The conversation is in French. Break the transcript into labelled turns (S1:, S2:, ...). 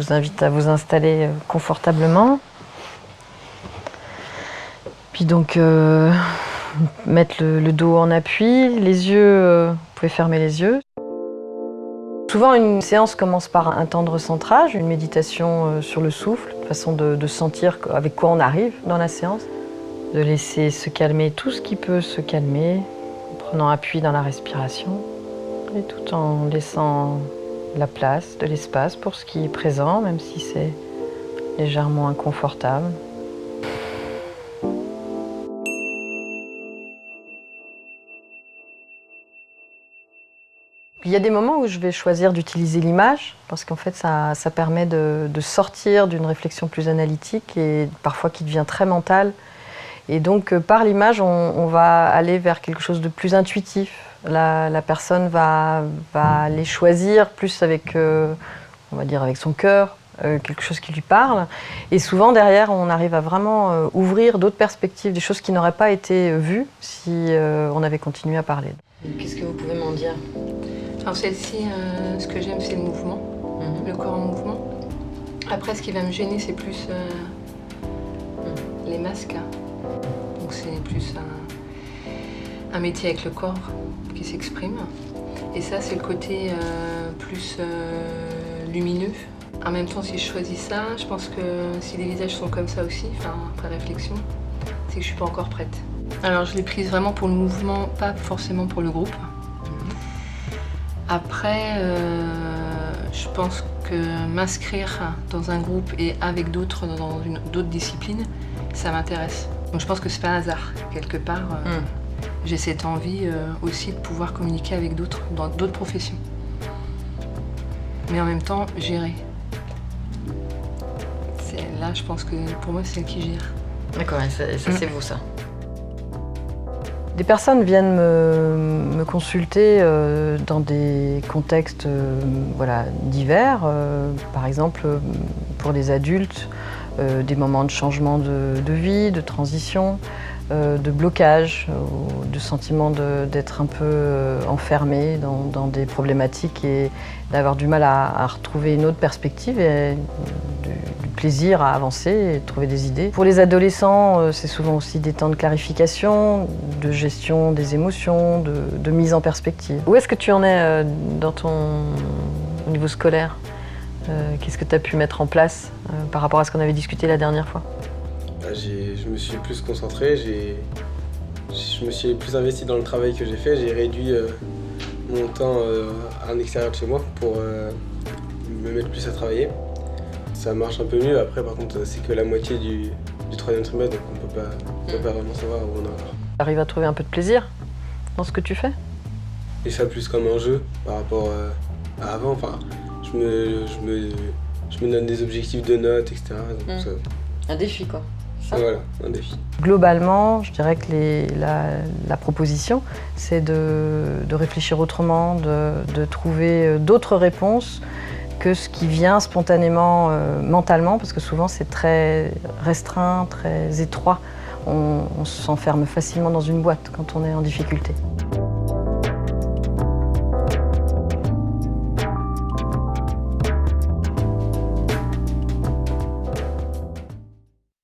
S1: vous invite à vous installer confortablement. Puis donc, mettre le dos en appui, les yeux, vous pouvez fermer les yeux. Souvent, une séance commence par un temps de recentrage, une méditation sur le souffle, de façon de sentir avec quoi on arrive dans la séance. De laisser se calmer tout ce qui peut se calmer, en prenant appui dans la respiration, et tout en laissant la place, de l'espace pour ce qui est présent, même si c'est légèrement inconfortable. Il y a des moments où je vais choisir d'utiliser l'image, parce qu'en fait ça permet de sortir d'une réflexion plus analytique et parfois qui devient très mentale. Et donc par l'image, on va aller vers quelque chose de plus intuitif. La personne va aller choisir plus avec, on va dire avec son cœur, quelque chose qui lui parle. Et souvent derrière, on arrive à vraiment ouvrir d'autres perspectives, des choses qui n'auraient pas été vues si on avait continué à parler. Qu'est-ce que vous pouvez m'en dire ?
S2: Alors celle-ci, ce que j'aime, c'est le mouvement, le corps en mouvement. Après, ce qui va me gêner, c'est plus les masques. Donc c'est plus un métier avec le corps qui s'exprime. Et ça, c'est le côté plus lumineux. En même temps, si je choisis ça, je pense que si les visages sont comme ça aussi, enfin après réflexion, c'est que je suis pas encore prête. Alors je l'ai prise vraiment pour le mouvement, pas forcément pour le groupe. Après, je pense que m'inscrire dans un groupe et avec d'autres dans d'autres disciplines, ça m'intéresse. Donc je pense que c'est pas un hasard. Quelque part, j'ai cette envie aussi de pouvoir communiquer avec d'autres, dans d'autres professions. Mais en même temps, gérer. Là, je pense que pour moi, c'est elle qui gère.
S1: D'accord, ça c'est vous ça. Des personnes viennent me consulter dans des contextes voilà, divers. Par exemple, pour des adultes, des moments de changement de vie, de transition, de blocage, de sentiment d'être un peu enfermé dans des problématiques et d'avoir du mal à retrouver une autre perspective et du plaisir à avancer et de trouver des idées. Pour les adolescents, c'est souvent aussi des temps de clarification, de gestion des émotions, de mise en perspective. Où est-ce que tu en es au niveau scolaire ? Qu'est-ce que tu as pu mettre en place par rapport à ce qu'on avait discuté la dernière fois ?
S3: Je me suis plus concentré, je me suis plus investi dans le travail que j'ai fait. J'ai réduit mon temps en extérieur de chez moi pour me mettre plus à travailler. Ça marche un peu mieux. Après, par contre, c'est que la moitié du troisième trimestre, donc on peut pas vraiment savoir où on est encore.
S1: Tu arrives à trouver un peu de plaisir dans ce que tu fais ?
S3: Et ça plus comme un jeu par rapport à avant. Enfin, je me donne des objectifs de notes, etc. Donc ça...
S1: Un défi, quoi. Ça.
S3: Voilà, un défi.
S1: Globalement, je dirais que la proposition, c'est de réfléchir autrement, de trouver d'autres réponses que ce qui vient spontanément, mentalement, parce que souvent c'est très restreint, très étroit. On s'enferme facilement dans une boîte quand on est en difficulté.